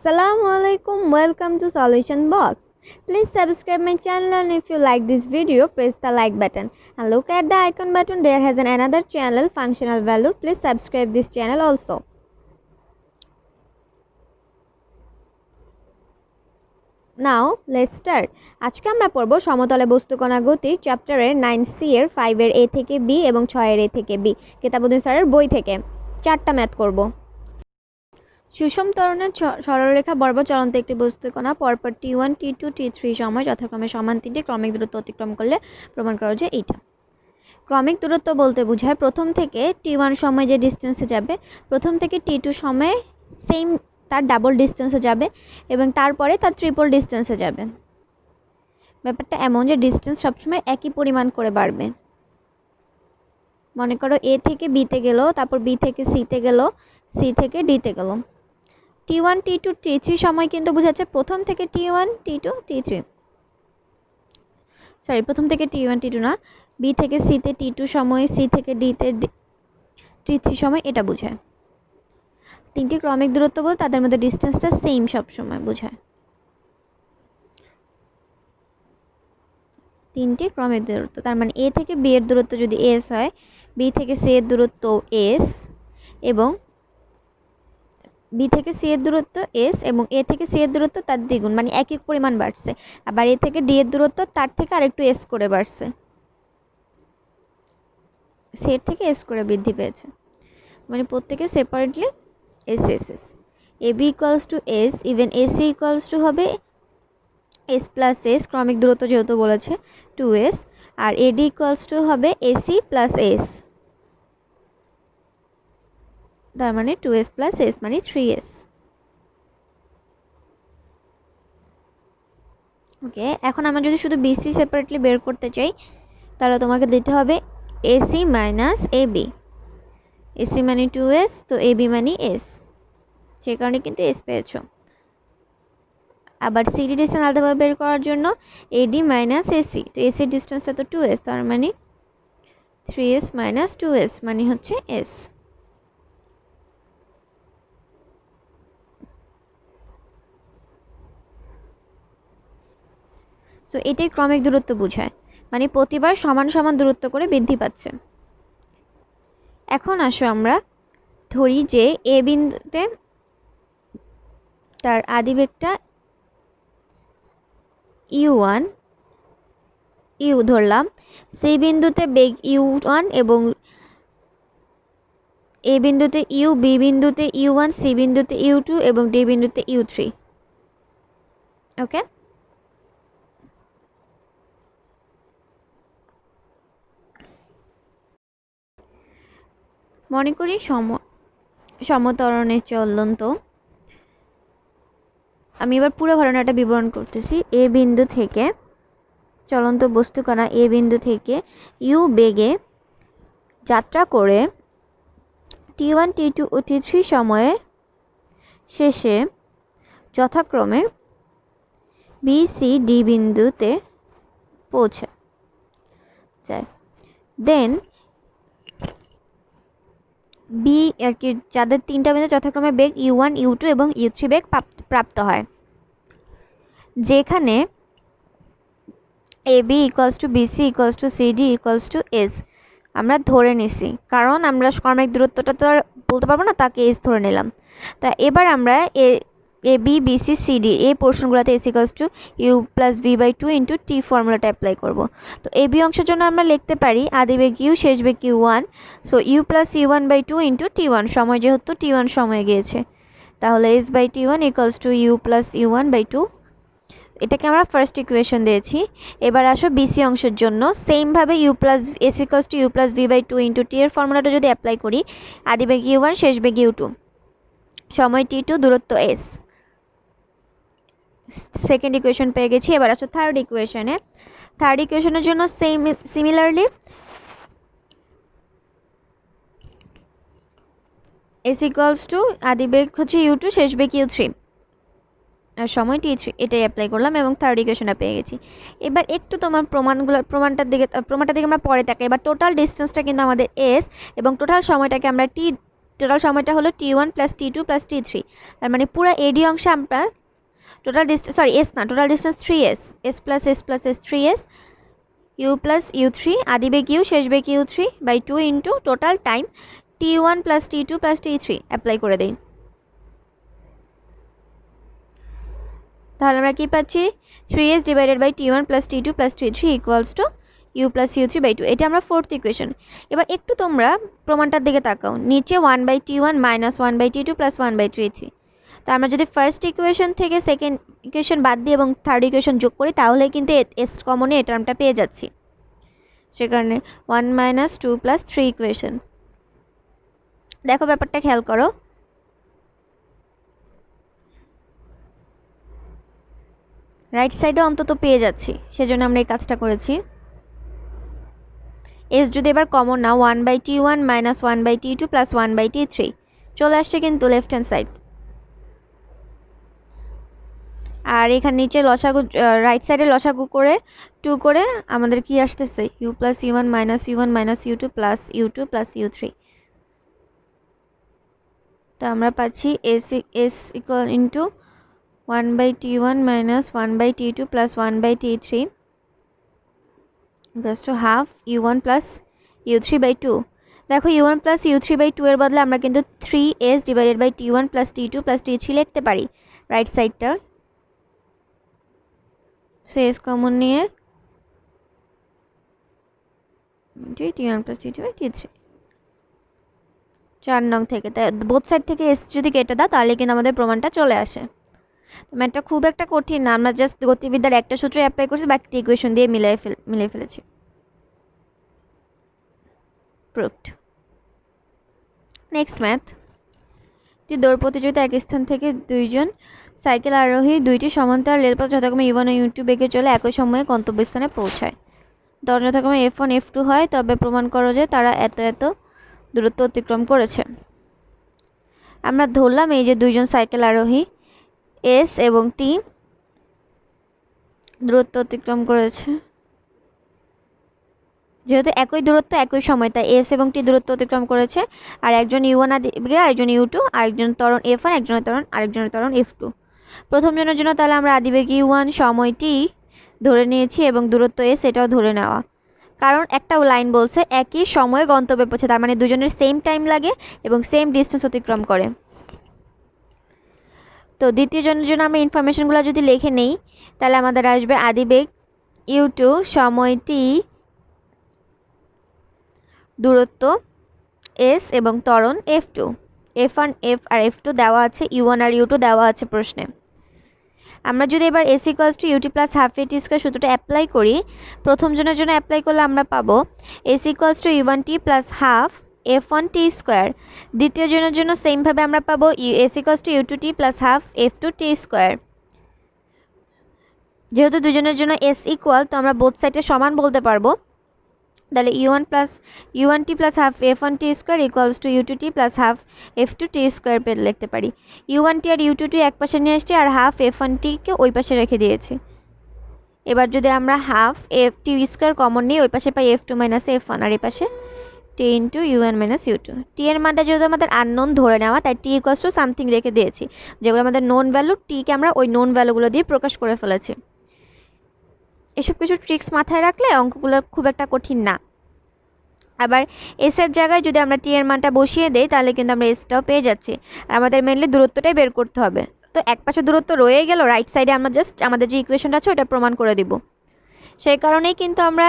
Assalamu alaikum, welcome to Solution Box. Please subscribe my channel, and if you like this video, press the like button and look at the icon button. There has another channel, Functional Value. Please subscribe this channel also. Now let's start. আজকে আমরা পড়ব সমতলে বস্তুকণা গতি চ্যাপ্টারের 9C এর 5 এর A থেকে B এবং 6 এর A থেকে B কিতাবুদ্দিন স্যারের বই থেকে চারটা ম্যাথ করব। সুষম ত্বরণের সরলরেখা বরাবর চলন্ত একটি বস্তুকণা পরপর T1, T2, T3 সময় যথাক্রমে সমান তিনটি ক্রমিক দূরত্ব অতিক্রম করলে প্রমাণ করা যায় এইটা। ক্রমিক দূরত্ব বলতে বোঝায় প্রথম থেকে T1 সময় যে ডিস্টেন্সে যাবে প্রথম থেকে T2 সময়ে সেম তার ডাবল ডিস্টেন্সে যাবে এবং তারপরে তার ট্রিপল ডিস্টেন্সে যাবে। ব্যাপারটা এমন যে ডিস্টেন্স সবসময় একই পরিমাণ করে বাড়বে। মনে করো A থেকে B তে গেল, তারপর B থেকে C তে গেল, C থেকে D তে গেল। T1, T2, T3 সময় কিন্তু বোঝাচ্ছে প্রথম থেকে T1, T2, T3 প্রথম থেকে T1, T2 না, B থেকে C তে T2 সময়, C থেকে D তে T3 সময়, এটা বোঝায়। তিনটি ক্রমিক দূরত্ব বল তাদের মধ্যে ডিস্টেন্সটা সেম সব সময় বোঝায়। তিনটি ক্রমিক দূরত্ব তার মানে A থেকে B এর দূরত্ব যদি S হয়, B থেকে C এর দূরত্ব S এবং B থেকে C এর দূরত্ব S এবং A থেকে C এর দূরত্ব তার দ্বিগুণ, মানে একই পরিমাণ বাড়ছে। আবার A থেকে D এর দূরত্ব তার থেকে আরেকটু S করে বাড়ছে, C এর থেকে S করে বৃদ্ধি পেয়েছে, মানে প্রত্যেকে separately S S S। AB equals to S, even AC equals to হবে S প্লাস S, ক্রমিক দূরত্ব যেহেতু বলেছে 2S, আর AD ইকুয়ালস টু হবে AC প্লাস S, তার মানে 2S প্লাস S মানে 3S। ওকে, এখন আমরা যদি শুধু BC সেপারেটলি বের করতে চাই তাহলে তোমাকে দিতে হবে AC মাইনাস AB। AC মানে 2S, তো AB মানে S, সেই কারণে কিন্তু S পেয়েছো। আবার CD ডিস্টেন্স আলাদাভাবে বের করার জন্য AD মাইনাস AC, তো AC এর ডিস্টেন্সটা তো 2S, তার মানে 3S মাইনাস 2S মানে হচ্ছে S। সো এটাই ক্রমিক দূরত্ব বোঝায়, মানে প্রতিবার সমান সমান দূরত্ব করে বৃদ্ধি পাচ্ছে। এখন আসো আমরা ধরি যে A বিন্দুতে তার আদিবেগটা U1 U ধরলাম, C বিন্দুতে বেগ U1 এবং A বিন্দুতে U, B বিন্দুতে U1, C বিন্দুতে U2 এবং D বিন্দুতে U3। ওকে, মনে করি সমত্বরণের চলন্ত, আমি এবার পুরো ঘটনাটা বিবরণ করতেছি। A বিন্দু থেকে চলন্ত বস্তুকণা A বিন্দু থেকে U বেগে যাত্রা করে T1, T2 ও T3 সময়ে শেষে যথাক্রমে B, C, D বিন্দুতে পৌঁছে যায়। দেন B আর কি, যাদের তিনটা বিন্দু যথাক্রমে বেগ U1, U2 এবং U3 বেগ প্রাপ্ত হয়, যেখানে AB equals two BC equals to CD equals to S আমরা ধরে নিছি, কারণ আমরা ক্রমিক দূরত্বটা তো আর বলতে পারবো না, তাকে S ধরে নিলাম। তা এবার আমরা AB, BC, CD এই পোর্শনগুলোতে S equals to U plus V/2 into T ফর্মুলাটা অ্যাপ্লাই করবো। তো AB অংশের জন্য আমরা লিখতে পারি আদিবেগ U, শেষ বেগ U1, so U plus U1/2 into T1, সময় যেহেতু T1 সময় গিয়েছে, তাহলে S/T1 equals to U plus U1/2। এটাকে আমরা ফার্স্ট ইকুয়েশন দিয়েছি। এবার আসো BC অংশের জন্য সেমভাবে U plus S equals to U plus V/2 into T এর ফর্মুলাটা যদি অ্যাপ্লাই করি, আদিবেগ U1, শেষ বেগ U2, সময় T2, দূরত্ব S। সেকেন্ড ইকুয়েশন পেয়ে গেছি। এবার আসো থার্ড ইকুয়েশনে। থার্ড ইকুয়েশনের জন্য সিমিলারলি S ইকুয়ালস টু আদিবেগ হচ্ছে U2, শেষ বেগ U3 আর সময় T3, এটাই অ্যাপ্লাই করলাম এবং থার্ড ইকুয়েশনটা পেয়ে গেছি। এবার একটু তোমার প্রমাণটার দিকে আমরা পরে তাকাই। এবার টোটাল ডিস্টেন্সটা কিন্তু আমাদের S এবং টোটাল সময়টাকে আমরা T টোটাল সময়টা হলো T1 plus T2 plus T3, তার মানে পুরো এডি অংশে আমরা টোটাল ডিস্টেন্স, সরি এস না, total distance 3s, S plus S plus S 3s, U plus u3, আদি বেগ ইউ শেষ বেগ u3 by 2 into total time T1 plus T2 plus T3 apply করে দিই। তাহলে আমরা কি পাচ্ছি, 3s divided by T1 plus T2 plus T3 equals to U plus u3 by 2। এটা আমরা ফোর্থ ইকুয়েশন। এবার একটু তোমরা প্রমাণটার দিকে তাকাও, নিচে 1/T1 minus 1/T2 plus 1/T3। তো আমরা যদি ফার্স্ট ইকুয়েশন থেকে সেকেন্ড ইকুয়েশন বাদ দিই এবং থার্ড ইকুয়েশন যোগ করি তাহলে কিন্তু এস কমনে এই টার্মটা পেয়ে যাচ্ছি। সে কারণে 1 মাইনাস 2 প্লাস 3 ইকুয়েশন। দেখো ব্যাপারটা খেয়াল করো, রাইট সাইডে অন্তত পেয়ে যাচ্ছি, সেজন্য আমরা এই কাজটা করেছি। এস যদি এবার কমন নাও, 1/T1 minus 1/T2 plus 1/T3 চলে আসছে কিন্তু লেফট হ্যান্ড সাইড। আর এখানে নিচে লসাগু, রাইট সাইডে লসাগু করে 2 করে আমাদের কি আসতেছে, U plus u1 minus u1 minus u2 plus u2 plus u3। তো আমরা পাচ্ছি S equal into 1/T1 minus 1/T2 plus 1/T3 equals to half u1 plus u3 by 2। দেখো u1 প্লাস u3 বাই 2 এর বদলে আমরা কিন্তু 3s divided by T1 plus T2 plus T3 লিখতে পারি রাইট সাইডটা। সো এস কমন নিয়ে T1 plus T2 by T3 4 নং থেকে, তাই বোথ সাইড থেকে এস যদি কেটে দাও তাহলে কিন্তু আমাদের প্রমাণটা চলে আসে। তো ম্যাথটা খুব একটা কঠিন না, আমরা জাস্ট গতিবিদ্যার একটা সূত্র অ্যাপ্লাই করছি, বাকি ইকুয়েশন দিয়ে মিলিয়ে ফেলেছি। প্রুফড। নেক্সট ম্যাথ, দৌড় প্রতিযোগিতা এক স্থান থেকে দুইজন সাইকেল আরোহী দুইটি সমান্তরাল রেলপথ যথাক্রমে u1 ও u2 বেগে চলে একই সময়ে গন্তব্যস্থানে পৌঁছায়। ধরন যথাক্রমে f1 f2 হয়, তবে প্রমাণ করো যে তারা এত এত দূরত্ব অতিক্রম করেছে। আমরা ধরলাম এই যে দুইজন সাইকেল আরোহী এস এবং টি দূরত্ব অতিক্রম করেছে, যেহেতু একই দূরত্ব একই সময় তাই এস এবং টি দূরত্ব অতিক্রম করেছে। আর একজন u1 আদিবেগে, আরেকজন u2, আরেকজন ত্বরণ f1, আরেকজনের ত্বরণ f2। প্রথম জনের জন্য তাহলে আমরা আদিবেগ u1 সময় t ধরে নিয়েছি এবং দূরত্ব s এটাও ধরে নেওয়া, কারণ একটা লাইন বলছে একই সময়ে গন্তব্যে পৌঁছে, তার মানে দুজনের সেম টাইম লাগে এবং সেম ডিস্টেন্স অতিক্রম করে। তো দ্বিতীয় জনের জন্য আমরা ইনফরমেশনগুলো যদি লিখে নেই তাহলে আমাদের আসবে আদিবেগ u2 সময় t দূরত্ব s এবং ত্বরণ f2, f1 f আর f2 দেওয়া আছে, u1 আর u2 দেওয়া আছে প্রশ্নে। আমরা যদি এবার s equals to ut plus half a t square সূত্রটা অ্যাপ্লাই করি, প্রথম জনের জন্য অ্যাপ্লাই করলে আমরা পাবো s equals to u1t plus half f1t square. দ্বিতীয় জনের জন্য সেমভাবে আমরা পাবো s equals to u2t plus half f2t square. যেহেতু দুজনের জন্য s ইকুয়াল, তো আমরা বোথ সাইডে সমান বলতে পারবো, তাহলে u1t plus half f1t square equals two u2t plus half f2t square পেয়ে লিখতে পারি। u1t আর u2t এক পাশে নিয়ে আসছি আর হাফ f1tকে ওই পাশে রেখে দিয়েছি। এবার যদি আমরা half f t square common নিই, ওই পাশে পাই f2 মাইনাস f1 আর এই পাশে t into u1 minus u2। t এর মানটা যেহেতু আমাদের আননোন ধরে নেওয়া তাই t ইকুয়ালস টু সামথিং রেখে দিয়েছি, যেগুলো আমাদের নোন ভ্যালু টিকে আমরা ওই নোন ভ্যালুগুলো দিয়ে প্রকাশ করে ফেলেছি। এসব কিছু ট্রিক্স মাথায় রাখলে অঙ্কগুলো খুব একটা কঠিন না। আবার এস এর জায়গায় যদি আমরা টি এর মানটা বসিয়ে দেই তাহলে কিন্তু আমরা এসটাও পেয়ে যাচ্ছি। আর আমাদের মেনলি দূরত্বটাই বের করতে হবে, তো এক পাশে দূরত্ব রয়ে গেল, রাইট সাইডে আমরা জাস্ট আমাদের যে ইকুয়েশনটা আছে ওটা প্রমাণ করে দিব। সেই কারণেই কিন্তু আমরা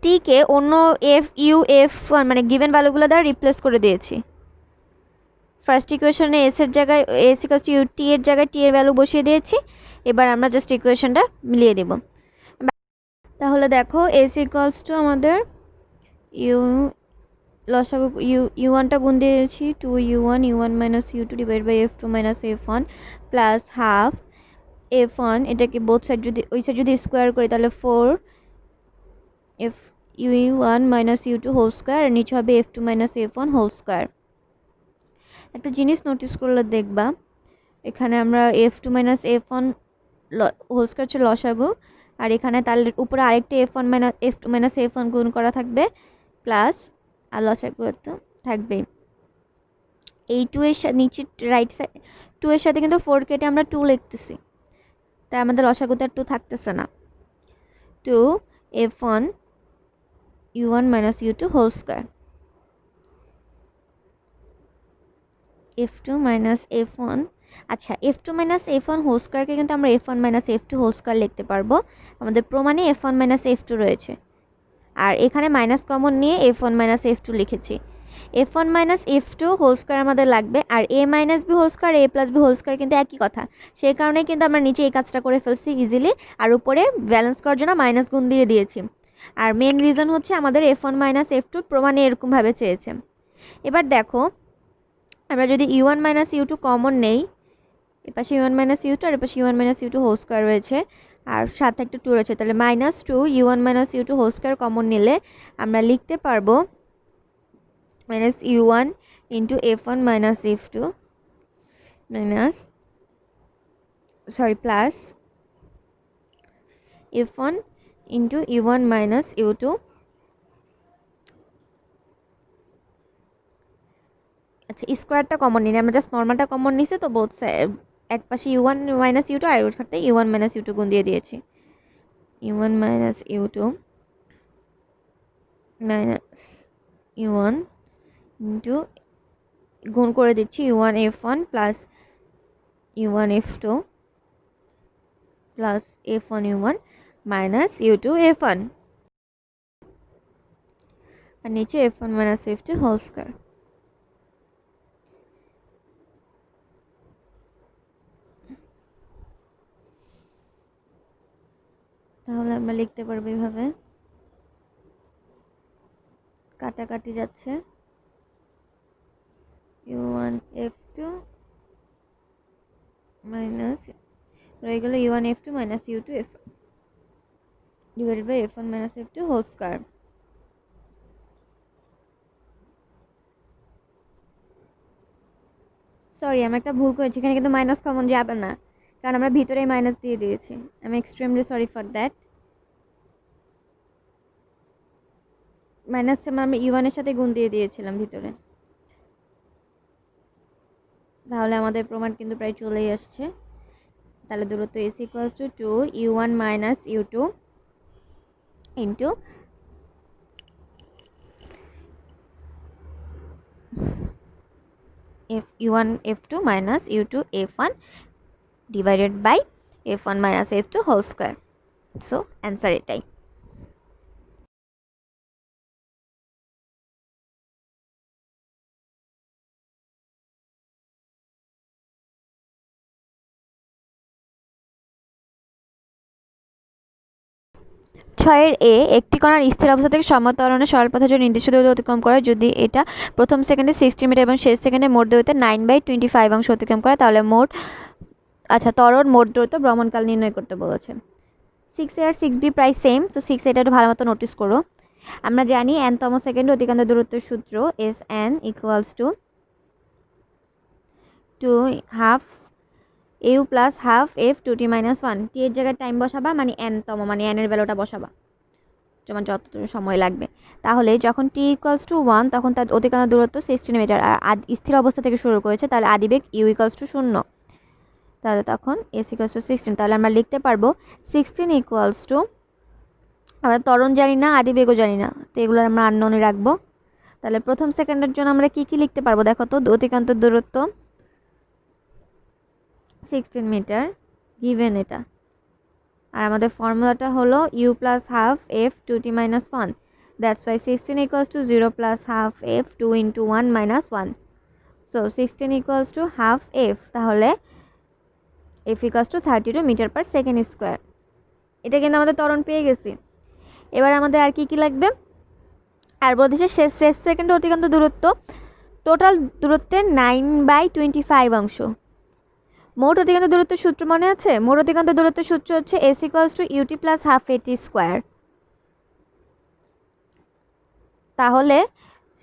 টিকে অন্য f মানে গিভেন ভ্যালুগুলো দ্বারা রিপ্লেস করে দিয়েছি। ফার্স্ট ইকুয়েশনে এস এর জায়গায় এস ইকুয়ালস টু ইউ, টি এর জায়গায় টি এর ভ্যালু বসিয়ে দিয়েছি। এবার আমরা জাস্ট ইকুয়েশনটা মিলিয়ে দেব। তাহলে দেখো এস ইকুয়ালস টু আমাদের লসাগু u1টা গুণ দিয়েছি 2u1 u1 minus u2 divide by f2 minus f1 plus half f1, এটাকে বোথ সাইড যদি ওই সাইড যদি স্কোয়ার করি তাহলে 4 f u1 minus u2 whole square, আর নিচে হবে f2 minus f1 whole square. একটা জিনিস নোটিস করলে দেখবা, এখানে আমরা f2 minus f1 whole square হচ্ছে লসাগু, আর এখানে তার উপরে আরেকটা f1 minus f2 minus f1 গুণ করা থাকবে প্লাস, আর লসাগু তো থাকবেই। এই 2 এর নিচে রাইট সাইড 2 এর সাথে কিন্তু 4 কেটে আমরা 2 লিখতেছি, তাই আমাদের লসাগুতে আর 2 থাকতেছে না। 2 f1 u1 minus u2 whole square, f2 minus f1, আচ্ছা f2 minus f1 হোল স্কয়ারকে কিন্তু আমরা f1 minus f2 whole square লিখতে পারবো। আমাদের প্রমাণে f1 minus f2 রয়েছে, আর এখানে মাইনাস কমন নিয়ে f1 minus f2 লিখেছি। f1 minus f2 whole square আমাদের লাগবে, আর a minus b whole square a plus b whole square কিন্তু একই কথা, সেই কারণে কিন্তু আমরা নিচে এই কাজটা করে ফেলছি ইজিলি, আর উপরে ব্যালেন্স করার জন্য মাইনাস গুণ দিয়ে দিয়েছি। আর মেন রিজন হচ্ছে আমাদের f1 minus f2 প্রমাণে এরকমভাবে চেয়েছে। এবার দেখো আমরা যদি u1 minus u2 কমন নেই, এপাশে u1 minus u2 আর এপাশে u1 minus u2 whole square রয়েছে, আর সাথে একটা 2 রয়েছে, তাহলে -2 u1 minus u2 whole square common নিলে আমরা লিখতে পারবো minus u1 into f1 minus f2 minus plus f1 into u1 minus u2, আচ্ছা স্কোয়ারটা কমন নিই, আমরা জাস্ট নর্মালটা কমন নিছি, তো বোথ সাইড এক পাশে u1 minus u2 আর ওর সাথে u1 minus u2 গুণ দিয়ে দিয়েছি, u1 minus u2 minus u1 into গুণ করে দিচ্ছি u1 f1 plus u1 f2 plus f1 u1 minus u2 f1, আর নিচে f1 minus f2 whole square. তাহলে আমরা লিখতে পারবো এইভাবে, কাটাকাটি যাচ্ছে, u1 f2 minus রয়ে গেল u1 f2 minus u2 f1 divided by f1 minus f2 whole square. Sorry আমি একটা ভুল করেছি, এখানে কিন্তু মাইনাস কমন যাবে না, কারণ আমরা ভিতরেই মাইনাস দিয়ে দিয়েছি। I am extremely sorry for that. Minus আমরা u1 এর সাথে গুণ দিয়ে দিয়েছিলাম ভিতরে। তাহলে আমাদের প্রমাণ কিন্তু প্রায় চলেই আসছে। তাহলে দূরত্ব s equals to 2 u1 minus u2 into u1 f2 minus u2 f1 divided by f1 minus f2 whole square. So answer এটাই। ছয়ের এ একটি কণার স্থির অবস্থা থেকে সমান্তরালে সরল পথের জন্য নির্দিষ্ট দূরত্ব অতিক্রম করে, যদি এটা প্রথম সেকেন্ডে 60 মিটার এবং শেষ সেকেন্ডে মোট দূরত্ব 9/25 অংশ অতিক্রম করে, তাহলে ত্বরণ মোট দূরত্ব ভ্রমণকাল নির্ণয় করতে বলেছে। 6A আর 6B প্রায় সেম, তো 6A এটা একটু ভালো মতো নোটিস করো। আমরা জানি nতম সেকেন্ডে অতিক্রান্ত দূরত্বের সূত্র SN equals to 2 u plus half f 2t minus 1, t এর জায়গায় টাইম বসাবা, মানে nতম, মানে n এর ভ্যালুটা বসাবা, তোমার যতটুকু সময় লাগবে। তাহলে যখন t ইকুয়ালস টু 1 তখন তার অতিক্রান্ত দূরত্ব 16 মিটার, আর স্থির অবস্থা থেকে শুরু করেছে, তাহলে আদিবেগ u ইকুয়ালস টু 0, তাহলে তখন s ইকুয়ালস টু 16। তাহলে আমরা লিখতে পারবো 16 ইকুয়ালস টু, আমরা ত্বরণ জানি না, আদিবেগও জানি না, তো এগুলো আমরা আননোনে রাখবো। তাহলে প্রথম সেকেন্ডের জন্য আমরা কি কি লিখতে পারবো দেখো তো, অতিক্রান্ত দূরত্ব 16 মিটার গিভেন এটা, আর আমাদের ফর্মুলাটা হলো u plus half f 2t minus 1, that's why 16 equals to 0 plus half f 2 into 1 minus 1, so 16 equals to half f, তাহলে f equals to 32 metre per second square. এটা কিন্তু আমাদের ত্বরণ পেয়ে গেছি। এবার আমাদের আর কি কি লাগবে, আর বলতেছে শেষ সেকেন্ডে অতিক্রান্ত দূরত্ব টোটাল দূরত্বের 9/25 অংশ। মোট অতিক্রান্ত দূরত্বের সূত্র মনে আছে? মোট অতিক্রান্ত দূরত্বের সূত্র হচ্ছে s equals to ut plus half at square. তাহলে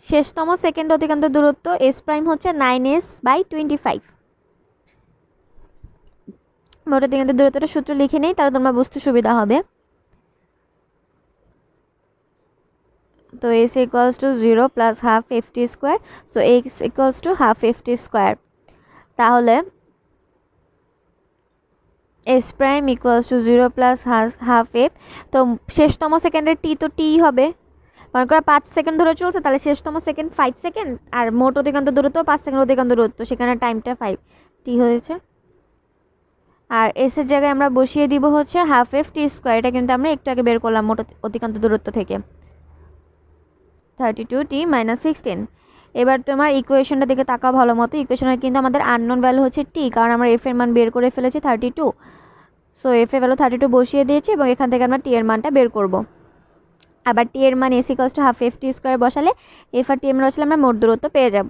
শেষতম সেকেন্ড অতিক্রান্ত দূরত্ব s প্রাইম হচ্ছে 9s/25। মোট অতিক্রান্ত দূরত্বটা সূত্র লিখে নেই, তাহলে তোমরা বুঝতে সুবিধা হবে। তো S equals to 0 plus half F T square, so X equals to half F T square. তাহলে S prime equals to 0 plus half F, তো শেষতম সেকেন্ডের টি তো টি হবে, মনে করো 5 সেকেন্ড ধরে চলছে, তাহলে শেষতম সেকেন্ড 5 সেকেন্ড, আর মোট অধিকান্ত দূরত্ব 5 সেকেন্ড অধিকান্ত দূরত্ব, সেখানে টাইমটা 5 টি হয়েছে। আর এস এর জায়গায় আমরা বসিয়ে দিব হচ্ছে হাফ এফ টি স্কোয়ার, এটা কিন্তু আমরা একটু আগে বের করলাম মোট অধিকান্ত দূরত্ব থেকে, 32t মাইনাস 16। এবার তোমার ইকুয়েশনটা দিকে তাকাও ভালো মতো। ইকুয়েশনের কিন্তু আমাদের আননোন ভ্যালু হচ্ছে টি, কারণ আমরা এফ এর মান বের করে ফেলেছি 32, সো এফ এর ভ্যালু 32 বসিয়ে দিয়েছি এবং এখান থেকে আমরা টি এর মানটা বের করব। আবার টি এর মান S equals to half F T square বসালে এফ আর টি এর মান বসালে আমরা মোট দূরত্ব পেয়ে যাব।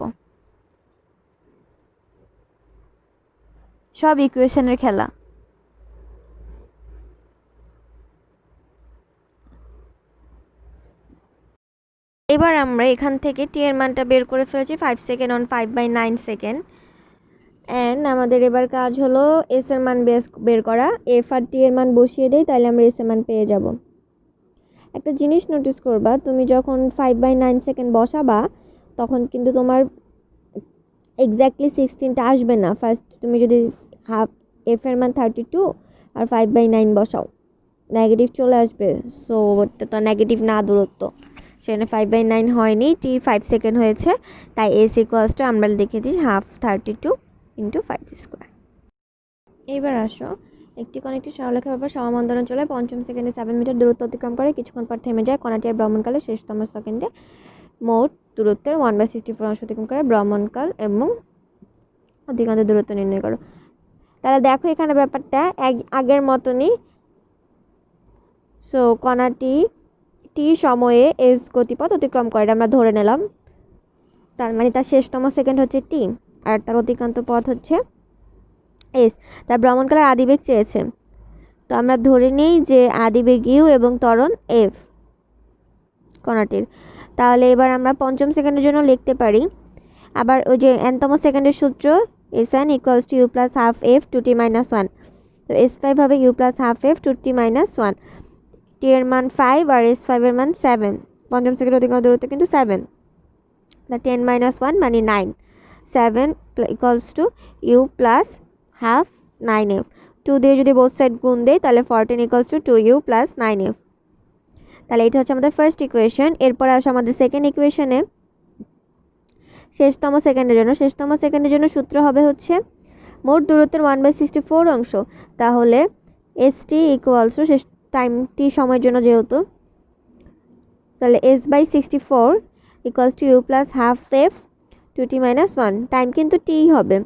সব ইকুয়েশনের খেলা। এবার আমরা এখান থেকে টি এর মানটা বের করে ফেলেছি 5 সেকেন্ড অন 5/9 সেকেন্ড। অ্যান্ড আমাদের এবার কাজ হলো এস এর মান বের করা। এফ আর টি এর মান বসিয়ে দেই, তাহলে আমরা এস এর মান পেয়ে যাব। একটা জিনিস নোটিস করবা, তুমি যখন 5/9 সেকেন্ড বসাবা তখন কিন্তু তোমার এক্স্যাক্টলি 16টা আসবে না। ফার্স্ট তুমি যদি হাফ এফ এর মান 32 আর 5/9 বসাও, নেগেটিভ চলে আসবে। সো ওটা তো নেগেটিভ না দূরত্ব, সেখানে 5/9 হয়নি, টি 5 সেকেন্ড হয়েছে, তাই এস ইকুয়ালস টু আমরা লিখে দিই হাফ 32 ইন্টু 5 স্কোয়ার। এইবার আসো, একটি কণ একটি সরলরেখার ব্যাপার সমান্তরাল চলে 5ম সেকেন্ডে 7 মিটার দূরত্ব অতিক্রম করে, কিছুক্ষণ পর থেমে যায়। কণাটি আর ভ্রমণকালে শেষতম সেকেন্ডে মোট দূরত্বের 1/64 অংশ অতিক্রম করে। ভ্রমণকাল এবং অধিকাংশ দূরত্ব নির্ণয় করো। তাহলে দেখো এখানে ব্যাপারটা আগের মতনই। সো কণাটি টি সময়ে এস গতিপথ অতিক্রম করে, আমরা ধরে নিলাম, তার মানে তার শেষতম সেকেন্ড হচ্ছে টি আর তার অতিক্রান্ত পথ হচ্ছে এস। তার ভ্রমণকালের আদিবেগ চেয়েছে, তো আমরা ধরে নিই যে আদিবেগ ইউ এবং ত্বরণ এফ কণাটির। তাহলে এবার আমরা 5ম সেকেন্ডের জন্য লিখতে পারি আবার ওই যে nতম সেকেন্ডের সূত্র, S N equals to U plus half F two T minus 1, তো এস 5 হবে U plus half F two T minus 1। T এর মান 5 আর এস 5 এর মান 7, 5ম সেকেন্ড অতিক্রম দূরত্ব কিন্তু 7, 10 মাইনাস 1 মানে 9, 7 equals to U plus half 9f। 2 দিয়ে যদি বোথ সাইড গুণ দেয় তাহলে 14 equals to 2u plus 9f। তাহলে এটা হচ্ছে আমাদের ফার্স্ট ইকুয়েশন। এরপরে আসে আমাদের সেকেন্ড ইকুয়েশনে শেষতম সেকেন্ডের জন্য সূত্র হবে হচ্ছে মোট দূরত্বের 1/64 অংশ। তাহলে এস টি ইকুয়ালস টু শেষ টাইম টি সময়ের জন্য যেহেতু, তাহলে s/64 equals to U plus half F two T minus 1, time কিন্তু টি হবে।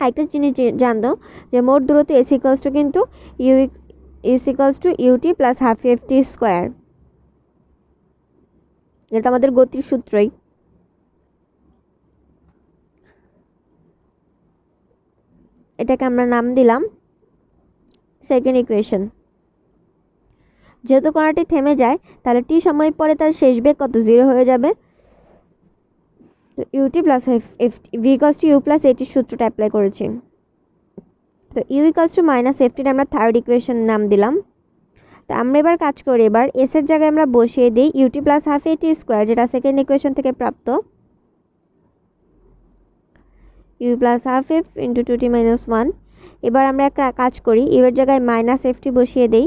একটা জিনিস জানতো যে মোট দূরত্ব এস ইকুয়ালস টু কিন্তু equals to U T plus half F T square, এটা আমাদের গতির সূত্রই। এটাকে আমরা নাম দিলাম সেকেন্ড ইকুয়েশন। যেহেতু কণাটি থেমে যায় তাহলে টি সময় পরে তার শেষ বেগ কত, 0 হয়ে যাবে। U T plus F V equals to U plus এটির সূত্রটা অ্যাপ্লাই করেছি। তো ইউ ইকুয়ালস টু মাইনাস এফটির আমরা থার্ড ইকুয়েশন নাম দিলাম। তো আমরা এবার কাজ করি, এবার এস এর জায়গায় আমরা বসিয়ে দিই ইউটি প্লাস হাফ এটি স্কোয়ার, যেটা সেকেন্ড ইকুয়েশন থেকে প্রাপ্ত, U plus half F into 2t minus 1। এবার আমরা একটা কাজ করি, ইউ এর জায়গায় মাইনাস এফটি বসিয়ে দিই,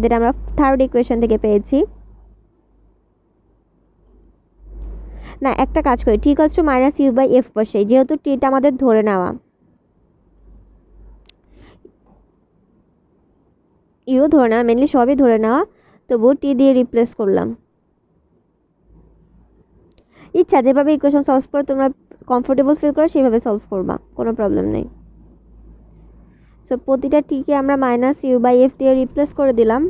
যেটা আমরা থার্ড ইকুয়েশন থেকে পেয়েছি। না, একটা কাজ করি, T equals to minus U by F বসাই, যেহেতু টিটা আমাদের ধরে নেওয়া, ইউ ধরে নেওয়া, মেনলি সবই ধরে নেওয়া, তবু টি দিয়ে রিপ্লেস করলাম। ইচ্ছা যেভাবে ইকুয়েশন সলভ করে তোমরা কমফোর্টেবল ফিল করো সেইভাবে সলভ করবা, কোনো প্রবলেম নেই। সো প্রতিটা টিকে আমরা মাইনাস ইউ বাই এফ দিয়ে রিপ্লেস করে দিলাম,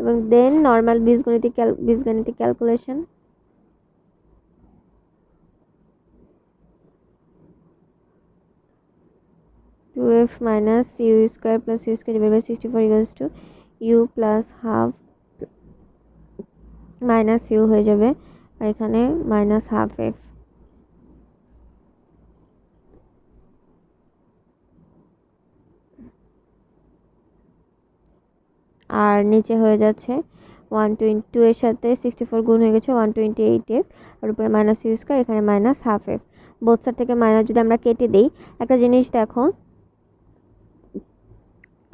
এবং দেন নর্মাল বীজগণিতিক calculation. Two F minus U square plus U square divide by 64 equals to U plus half minus U হয়ে যাবে, আর এখানে মাইনাস হাফ এফ। আর নিচে হয়ে যাচ্ছে 122 এর সাথে 64 গুণ হয়ে গেছে 128f, আর উপরে মাইনাস ইউ স্কোয়ার, এখানে minus half F. Both side থেকে মাইনাস যদি আমরা কেটে দিই, একটা জিনিস দেখো,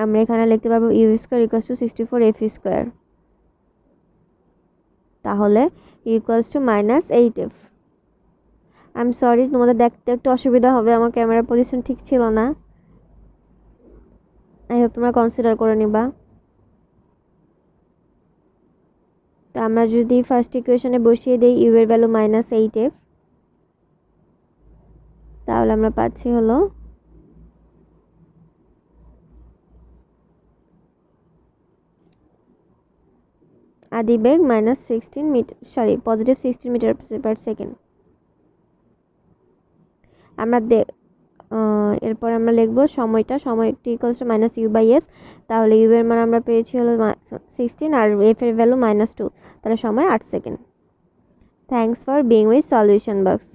আমরা এখানে লিখতে পারবো U square equals to 64f square, তাহলে equals to minus 8f। I am sorry, তোমাদের দেখতে একটু অসুবিধা হবে, আমার ক্যামেরার পজিশন ঠিক ছিল না, আই হোপ তোমরা কনসিডার করে নিবা। তো আমরা যদি ফার্স্ট ইকুয়েশনে বসিয়ে দিই ইউ এর ভ্যালু মাইনাস 8f, তাহলে আমরা পাচ্ছি হলো আদি বেগ minus 16 metre, sorry positive 16 metre per second. আমরা এরপর আমরা লিখবো সময়টি equals to minus U by F, তাহলে ইউ এর মান আমরা পেয়েছি হলো 16 আর এফ এর ভ্যালু -2, তাহলে সময় 8 second. Thanks for being with solution box.